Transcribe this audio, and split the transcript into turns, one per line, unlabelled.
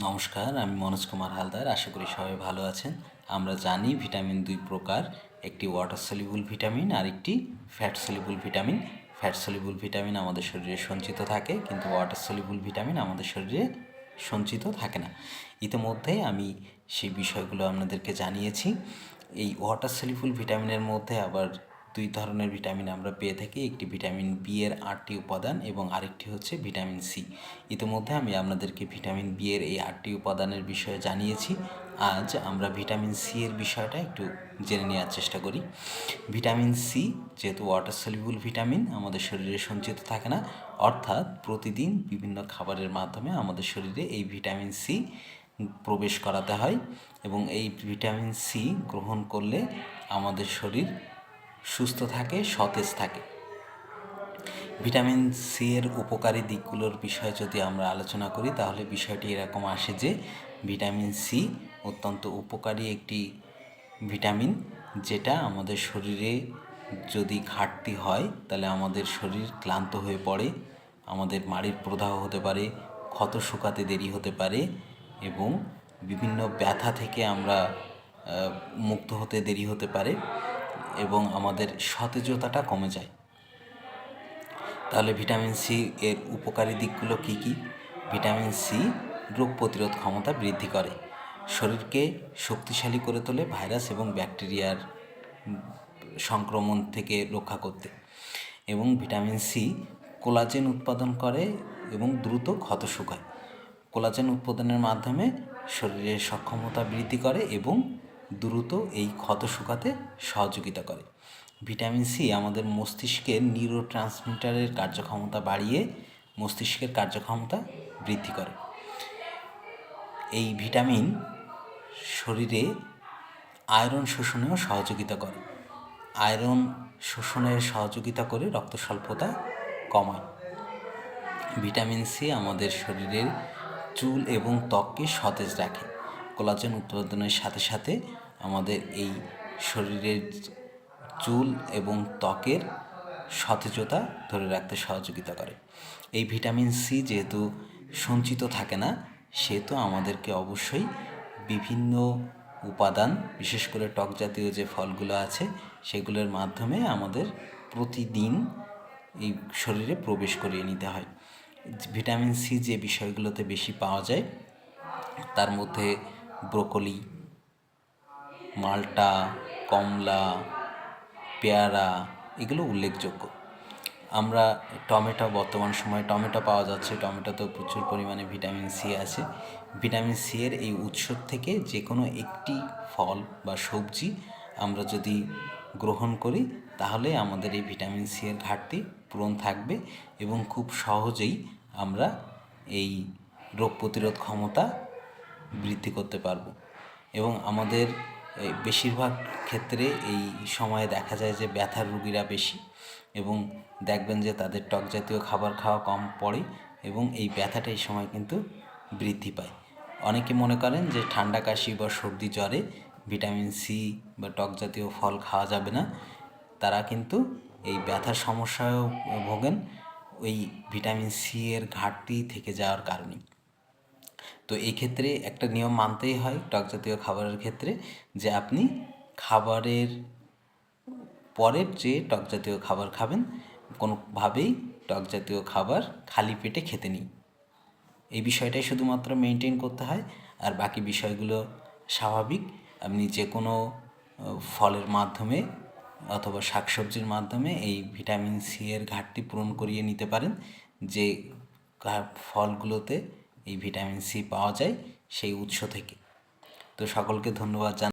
নমস্কার, আমি মনোজ কুমার হালদার। আশা করি সবাই ভালো আছেন। আমরা জানি ভিটামিন দুই প্রকার, একটি ওয়াটার সলিউবল ভিটামিন আর একটি fat soluble vitamin. Fat soluble vitamin আমাদের শরীরে সঞ্চিত থাকে, কিন্তু ওয়াটার সলিউবল ভিটামিন আমাদের শরীরে সঞ্চিত থাকে না। ইতিমধ্যে আমি সেই বিষয়গুলো আপনাদেরকে জানিয়েছি। এই ওয়াটার সলিউবল ভিটামিনের মধ্যে আবার দুই ধরনের ভিটামিন আমরা পেয়ে থাকি, একটি ভিটামিন বি এর 8টি উপাদান এবং আরেকটি হচ্ছে ভিটামিন সি। ইতিমধ্যে আমি আপনাদেরকে ভিটামিন বি এর এই 8টি উপাদানের বিষয়ে জানিয়েছি। আজ আমরা ভিটামিন সি এর বিষয়টা একটু জেনে নেওয়ার চেষ্টা করি। ভিটামিন সি যেহেতু ওয়াটার সলিউবল ভিটামিন, আমাদের শরীরে সঞ্চিত থাকে না, অর্থাৎ প্রতিদিন বিভিন্ন খাবারের মাধ্যমে আমাদের শরীরে এই ভিটামিন সি প্রবেশ করাতে হয় এবং এই ভিটামিন সি গ্রহণ করলে আমাদের শরীর সুস্থ থাকে, সতেজ থাকে। ভিটামিন সি এর উপকারী দিকগুলোর বিষয়ে যদি আমরা আলোচনা করি, তাহলে বিষয়টি এরকম আসে যে ভিটামিন সি অত্যন্ত উপকারী একটি ভিটামিন, যেটা আমাদের শরীরে যদি ঘাটতি হয় তাহলে আমাদের শরীর ক্লান্ত হয়ে পড়ে, আমাদের মাড়ির প্রদাহ হতে পারে, ক্ষত শুকাতে দেরি হতে পারে এবং বিভিন্ন ব্যথা থেকে আমরা মুক্ত হতে দেরি হতে পারে এবং আমাদের সতেজতাটা কমে যায়। তাহলে ভিটামিন সি এর উপকারী দিকগুলো কী কী? ভিটামিন সি রোগ প্রতিরোধ ক্ষমতা বৃদ্ধি করে, শরীরকে শক্তিশালী করে তোলে ভাইরাস এবং ব্যাকটেরিয়ার সংক্রমণ থেকে রক্ষা করতে। এবং ভিটামিন সি কোলাজেন উৎপাদন করে এবং দ্রুত ক্ষত শুকায়। কোলাজেন উৎপাদনের মাধ্যমে শরীরের সক্ষমতা বৃদ্ধি করে এবং দ্রুত এই ক্ষত শুকাতে সহযোগিতা করে। ভিটামিন সি আমাদের মস্তিষ্কের নিউরোট্রান্সমিটারের কার্যক্ষমতা বাড়িয়ে মস্তিষ্কের কার্যক্ষমতা বৃদ্ধি করে। এই ভিটামিন শরীরে আয়রন শোষণেও সহযোগিতা করে, আয়রন শোষণের সহযোগিতা করে রক্ত স্বল্পতা কমায়। ভিটামিন সি আমাদের শরীরের চুল এবং ত্বককে সতেজ রাখে। কোলাজেন উৎপাদনের সাথে সাথে আমাদের এই শরীরের চুল এবং ত্বকের সতেজতা ধরে রাখতে সহযোগিতা করে। এই ভিটামিন সি যেহেতু সঞ্চিত থাকে না, সেহেতু আমাদেরকে অবশ্যই বিভিন্ন উপাদান, বিশেষ করে টক জাতীয় যে ফলগুলো আছে সেগুলোর মাধ্যমে আমাদের প্রতিদিন এই শরীরে প্রবেশ করিয়ে নিতে হয়। ভিটামিন সি যে বিষয়গুলোতে বেশি পাওয়া যায় তার মধ্যে ব্রোকলি, মাল্টা, কমলা, পেয়ারা এগুলো উল্লেখযোগ্য। আমরা বর্তমান সময়ে টমেটো পাওয়া যাচ্ছে, টমেটোতেও প্রচুর পরিমাণে ভিটামিন সি আছে। ভিটামিন সি এর এই উৎস থেকে যে কোনো একটি ফল বা সবজি আমরা যদি গ্রহণ করি, তাহলে আমাদের এই ভিটামিন সি এর ঘাটতি পূরণ থাকবে এবং খুব সহজেই আমরা এই রোগ প্রতিরোধ ক্ষমতা বৃদ্ধি করতে পারব। এবং আমাদের বেশিরভাগ ক্ষেত্রে এই সময়ে দেখা যায় যে ব্যথার রুগীরা বেশি, এবং দেখবেন যে তাদের টক জাতীয় খাবার খাওয়া কম পড়ে এবং এই ব্যথাটা এই সময় কিন্তু বৃদ্ধি পায়। অনেকে মনে করেন যে ঠান্ডা কাশি বা সর্দি জ্বরে ভিটামিন সি বা টক জাতীয় ফল খাওয়া যাবে না, তারা কিন্তু এই ব্যথার সমস্যায়ও ভোগেন ওই ভিটামিন সি এর ঘাটতি থেকে যাওয়ার কারণে। তো এই ক্ষেত্রে একটা নিয়ম মানতেই হয় টক জাতীয় খাবারের ক্ষেত্রে, যে আপনি খাবারের পরের যে টক জাতীয় খাবার খাবেন, কোনোভাবেই টক জাতীয় খাবার খালি পেটে খেতে নেই। এই বিষয়টাই শুধুমাত্র মেনটেন করতে হয়, আর বাকি বিষয়গুলো স্বাভাবিক। আপনি যে কোনো ফলের মাধ্যমে অথবা শাকসবজির মাধ্যমে এই ভিটামিন সি এর ঘাটতি পূরণ করিয়ে নিতে পারেন, যে ফলগুলোতে এই ভিটামিন সি পাওয়া যায় সেই উৎস থেকে। তো সকলকে ধন্যবাদ জানাই।